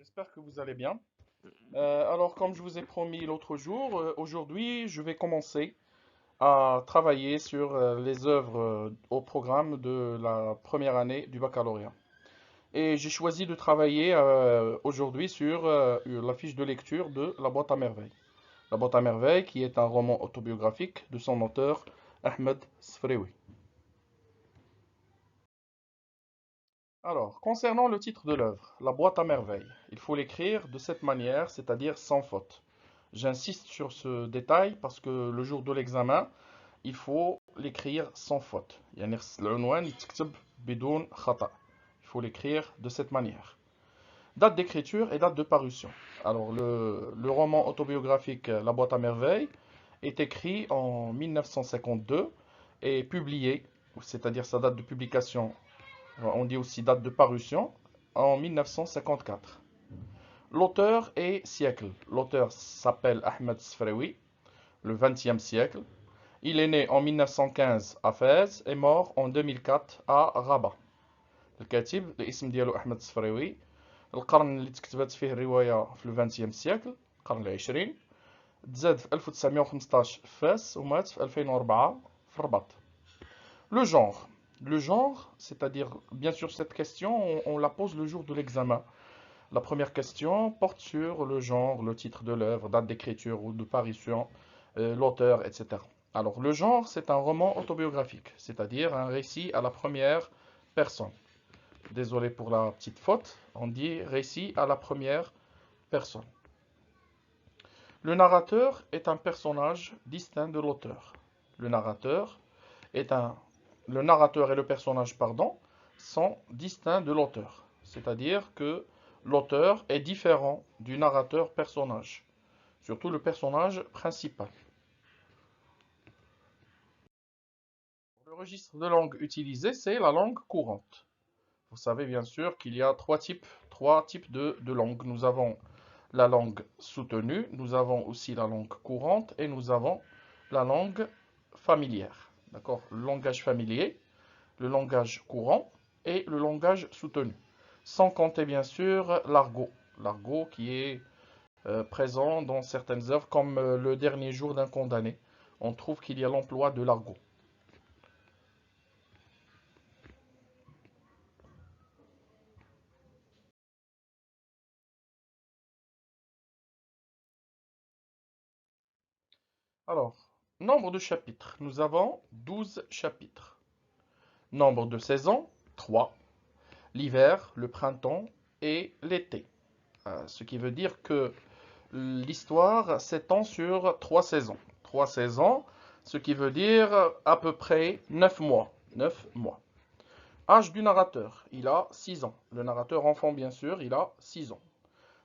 J'espère que vous allez bien. Alors, comme je vous ai promis l'autre jour, aujourd'hui, je vais commencer à travailler sur les œuvres au programme de la première année du baccalauréat. Et j'ai choisi de travailler aujourd'hui sur la fiche de lecture de La boîte à merveilles. La boîte à merveilles, qui est un roman autobiographique de son auteur, Ahmed Sfreoui. Alors, concernant le titre de l'œuvre, La boîte à merveilles, il faut l'écrire de cette manière, c'est-à-dire sans faute. J'insiste sur ce détail parce que le jour de l'examen, il faut l'écrire sans faute. يعني العنوان يتكتب بدون خطأ. Il faut l'écrire de cette manière. Date d'écriture et date de parution. Alors, le roman autobiographique La boîte à merveilles est écrit en 1952 et publié, c'est-à-dire sa date de publication, on dit aussi date de parution, en 1954. L'auteur est siècle. L'auteur s'appelle Ahmed Sfreoui, le XXe siècle. Il est né en 1915 à Fès et mort en 2004 à Rabat. الكاتب الاسم ديالو أحمد سفريوي. القرن اللي تكتبت فيه الرواية في الفانتيام سيكل، القرن العشرين. تزاد في 1915 في فاس ومات في 2004 في الرباط. Le genre. Le genre, c'est-à-dire, bien sûr, cette question, on la pose le jour de l'examen. La première question porte sur le genre, le titre de l'œuvre, date d'écriture ou de parution, l'auteur, etc. Alors, le genre, c'est un roman autobiographique, c'est-à-dire un récit à la première personne. Désolé pour la petite faute, on dit récit à la première personne. Le narrateur est un personnage distinct de l'auteur. Le narrateur est un... Le narrateur et le personnage, pardon, sont distincts de l'auteur. C'est-à-dire que l'auteur est différent du narrateur-personnage, surtout le personnage principal. Le registre de langue utilisé, c'est la langue courante. Vous savez bien sûr qu'il y a trois types de langues. Nous avons la langue soutenue, nous avons aussi la langue courante et nous avons la langue familière. D'accord? Le langage familier, le langage courant et le langage soutenu. Sans compter bien sûr l'argot. L'argot qui est présent dans certaines œuvres comme Le dernier jour d'un condamné. On trouve qu'il y a l'emploi de l'argot. Alors, nombre de chapitres. Nous avons 12 chapitres. Nombre de saisons, 3. L'hiver, le printemps et l'été. Ce qui veut dire que l'histoire s'étend sur 3 saisons. 3 saisons, ce qui veut dire à peu près 9 mois. 9 mois. Âge du narrateur, il a 6 ans. Le narrateur enfant, bien sûr, il a 6 ans.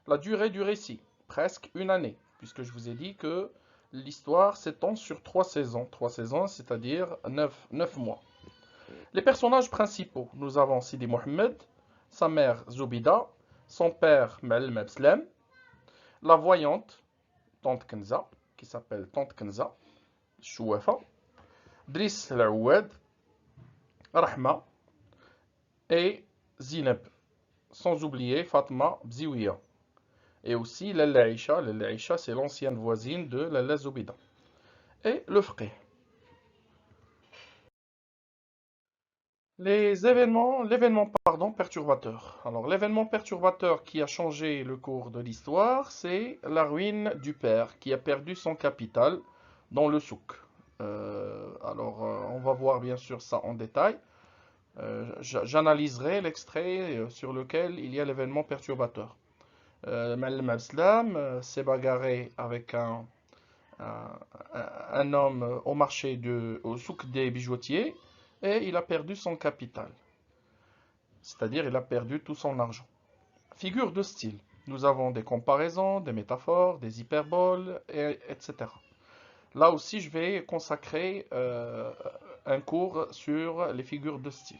La durée du récit, presque une année, puisque je vous ai dit que l'histoire s'étend sur 3 saisons. 3 saisons, c'est-à-dire 9 mois. Les personnages principaux, nous avons Sidi Mohamed, sa mère Zoubida, son père Mel Mebslem, la voyante, Tante Kenza, qui s'appelle Tante Kenza, Chouafa, Driss Laoued, Rahma et Zineb, sans oublier Fatma Bziouia. Et aussi Lalla Aisha, Lalla Aisha c'est l'ancienne voisine de Lalla Zoubida. Et le frère. L'événement pardon, perturbateur. Alors, l'événement perturbateur qui a changé le cours de l'histoire, c'est la ruine du père qui a perdu son capital dans le souk. On va voir bien sûr ça en détail. J'analyserai l'extrait sur lequel il y a l'événement perturbateur. Malem Abslam s'est bagarré avec un, un homme au marché au souk des bijoutiers et il a perdu son capital. C'est-à-dire il a perdu tout son argent. Figure de style. Nous avons des comparaisons, des métaphores, des hyperboles, etc. Là aussi, je vais consacrer un cours sur les figures de style.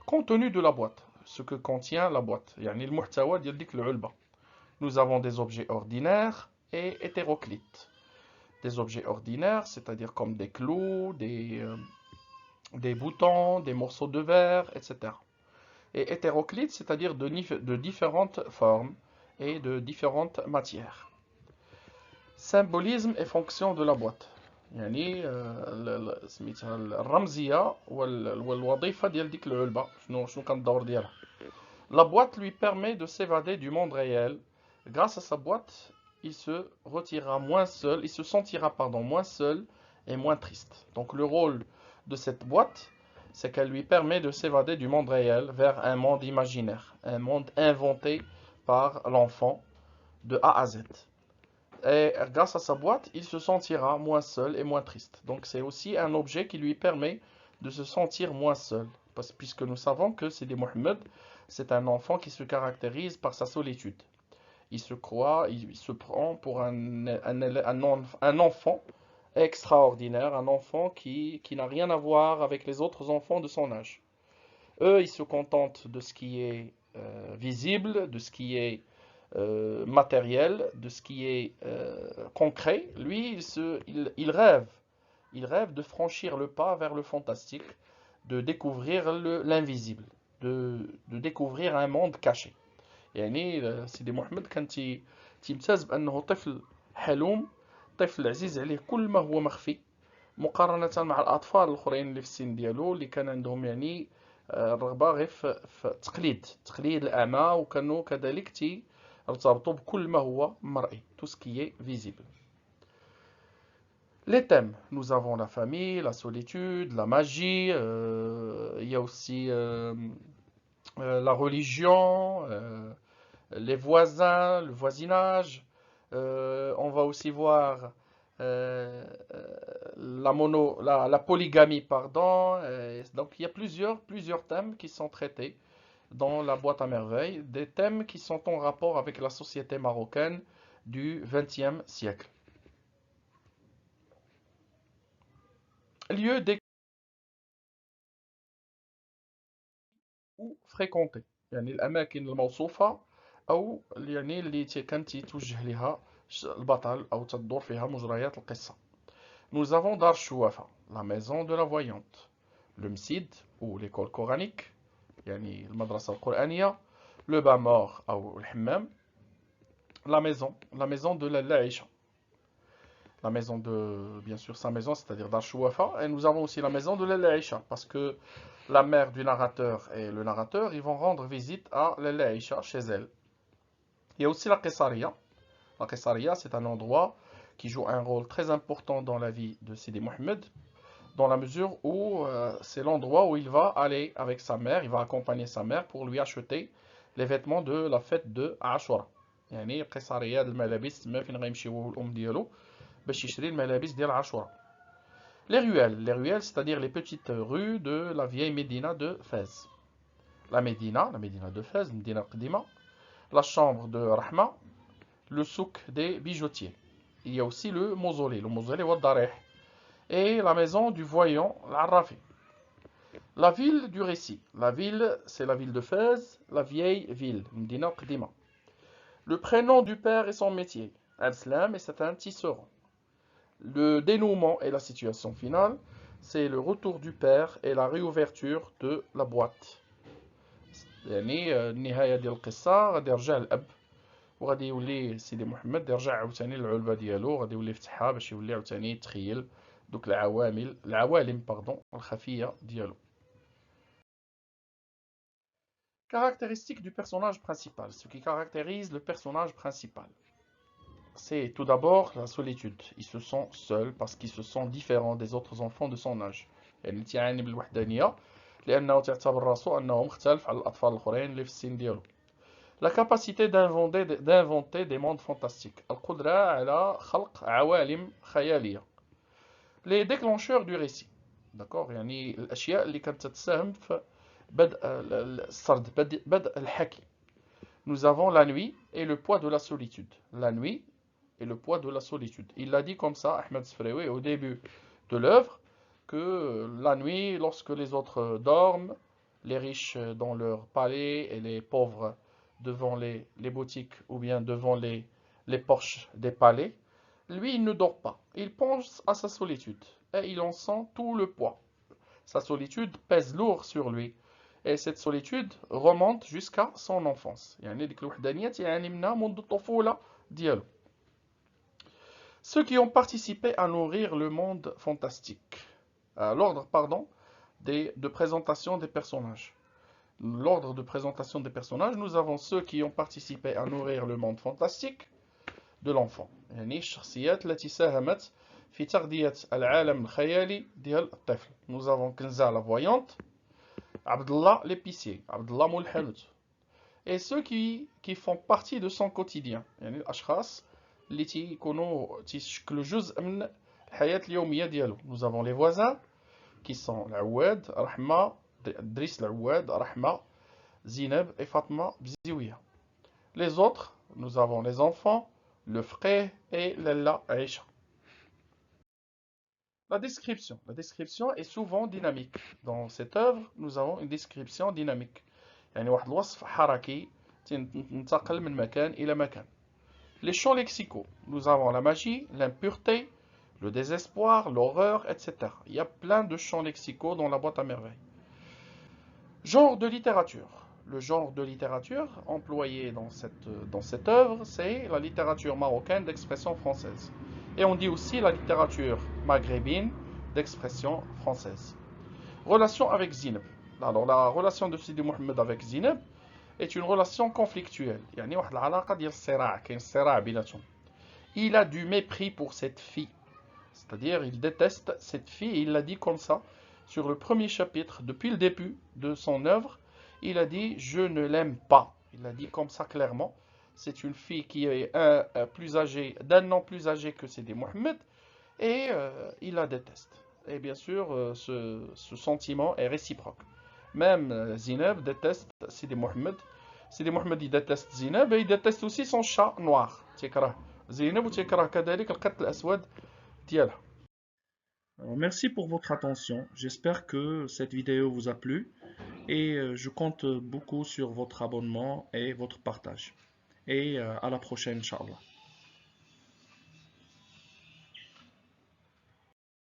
Contenu de la boîte. Ce que contient la boîte. يعني المحتوى ديال ديك العلبة. Nous avons des objets ordinaires et hétéroclites. Des objets ordinaires, c'est-à-dire comme des clous, des boutons, des morceaux de verre, etc. et hétéroclite, c'est-à-dire de différentes formes et de différentes matières. Symbolisme et fonction de la boîte. يعني سميتها الرمزيه والوظيفه ديال ديك العلبه شنو كان الدور ديالها. La boîte lui permet de s'évader du monde réel. Grâce à sa boîte, il se retirera moins seul, il se sentira pardon, moins seul et moins triste. Donc le rôle de cette boîte, c'est qu'elle lui permet de s'évader du monde réel vers un monde imaginaire, un monde inventé par l'enfant de A à Z. Et grâce à sa boîte, il se sentira moins seul et moins triste. Donc c'est aussi un objet qui lui permet de se sentir moins seul. Puisque nous savons que Sidi Mohammed, c'est un enfant qui se caractérise par sa solitude. Il se croit, il se prend pour un enfant extraordinaire, un enfant qui n'a rien à voir avec les autres enfants de son âge. Eux, ils se contentent de ce qui est visible, de ce qui est matériel, de ce qui est concret. Lui, il rêve de franchir le pas vers le fantastique, de découvrir l'invisible, de découvrir un monde caché. يعني سيدي محمد كان تيمتاز بأنه طفل حلوم، طفل عزيز عليه كل ما هو مخفي، مقارنة مع الأطفال الآخرين اللي في السن ديالو اللي كان عندهم يعني الرغبة غير في تقليد الأعمى، وكانوا كذلك تيرتبطوا بكل ما هو مرئي، tout ce qui est visible. Les thèmes, nous avons la famille, la solitude, la magie, il y a aussi la religion, les voisins, le voisinage. On va aussi voir la polygamie, pardon. Donc il y a plusieurs thèmes qui sont traités dans la boîte à merveilles, des thèmes qui sont en rapport avec la société marocaine du XXe siècle. Lieu ou fréquenté يعني الأماكن الموصوفة أو يعني اللي كان تيتوجه لها البطل أو تدور فيها مجريات القصة. Nous avons Dar Chouafa, la maison de la voyante, le Msid ou l'école coranique, يعني المدرسة القرآنية, le bas mort أو الحمام, la maison de la Aïcha. La maison de, bien sûr, sa maison, c'est-à-dire Dar Chouafa, et nous avons aussi la maison de la Aïcha, parce que la mère du narrateur et le narrateur, ils vont rendre visite à Lalla Aïcha chez elle. Il y a aussi la Qessaria. La Qessaria, c'est un endroit qui joue un rôle très important dans la vie de Sidi Mohammed, dans la mesure où c'est l'endroit où il va aller avec sa mère, il va accompagner sa mère pour lui acheter les vêtements de la fête de Ashura. يعني قصرية الملابس ما فين غيمشيو الأم ديالو باش يشري الملابس ديال عاشوراء. Les ruelles, c'est-à-dire les petites rues de la vieille Médina de Fès. La Médina de Fès, Médina Qdima, la chambre de Rahma, le souk des bijoutiers. Il y a aussi le mausolée Wad-Darih, et la maison du voyant, l'Arrafi. La ville du récit. La ville, c'est la ville de Fès, la vieille ville, Médina Qdima. Le prénom du père et son métier. Abslam, et c'est un tisserand. Le dénouement et la situation finale, c'est le retour du père et la réouverture de la boîte. يعني النهاية ديال القصة غادي يرجع الأب وغادي يولي سيدي محمد يرجع عاوتاني للعلبة ديالو، غادي يولي يفتحها باش يولي عاوتاني يتخيل دوك العوالم باردون الخفية ديالو. Caractéristiques du personnage principal, ce qui caractérise le personnage principal. C'est tout d'abord la solitude. Il se sent seul parce qu'il se sent différent des autres enfants de son âge. يعني تيعاني بالوحدانية لأنه تعتبر راسو أنه مختلف على الأطفال الآخرين اللي في السن ديالو. La capacité d'inventer des mondes fantastiques. القدرة على خلق عوالم خيالية. Les déclencheurs du récit. D'accord يعني الأشياء اللي كانت تساهم في بدء السرد بدء الحكي. Nous avons la nuit et le poids de la solitude. La nuit et le poids de la solitude. Il l'a dit comme ça, Ahmed Sfrewi, au début de l'œuvre, que la nuit, lorsque les autres dorment, les riches dans leur palais et les pauvres devant les boutiques ou bien devant les porches des palais, lui, il ne dort pas. Il pense à sa solitude et il en sent tout le poids. Sa solitude pèse lourd sur lui Et cette solitude remonte jusqu'à son enfance. يعني ديك الوحدانية تيعاني منها منذ الطفولة ديالو. Ceux qui ont participé à nourrir le monde fantastique. L'ordre, pardon, de présentation des personnages. L'ordre de présentation des personnages, nous avons ceux qui ont participé à nourrir le monde fantastique de l'enfant. يعني الشخصيات التي ساهمت في تغذية العالم الخيالي ديال الطفل. Nous avons Kenza la voyante, Abdullah l'épicier, Abdullah مول الحانوت. Et ceux qui font partie de son quotidien. يعني الأشخاص اللي تيكونوا تيشكلوا جزء من الحياة اليومية ديالو. Nous avons les voisins qui sont العواد, رحمة, دريس العواد, رحمة, Zineb et Fatma Bziouia. Les autres, nous avons les enfants, le frère et Lella Aisha. La description. La description est souvent dynamique. Dans cette œuvre, nous avons une description dynamique. يعني واحد الوصف حركي تنتقل من مكان إلى مكان. Les champs lexicaux. Nous avons la magie, l'impureté, le désespoir, l'horreur, etc. Il y a plein de champs lexicaux dans la boîte à merveilles. Genre de littérature. Le genre de littérature employé dans cette œuvre, c'est la littérature marocaine d'expression française. Et on dit aussi la littérature maghrébine d'expression française. Relation avec Zineb. Alors la relation de Sidi Mohamed avec Zineb est une relation conflictuelle. يعني واحد العلاقة ديال الصراع، كاين صراع بيناتهم. Il a du mépris pour cette fille. C'est-à-dire, il déteste cette fille, il l'a dit comme ça, sur le premier chapitre, depuis le début de son œuvre, il a dit « Je ne l'aime pas ». Il l'a dit comme ça clairement. C'est une fille qui est plus âgée, d'un an plus âgée que Sidi Mohamed, et il la déteste. Et bien sûr, ce sentiment est réciproque. Même Zineb déteste Sidi Mohamed. Sidi Mohamed, il déteste Zineb, et il déteste aussi son chat noir. تيكره زينب وتيكره كذلك القط الأسود ديالها. Merci pour votre attention. J'espère que cette vidéo vous a plu et je compte beaucoup sur votre abonnement et votre partage. Et à la prochaine, Inch'Allah.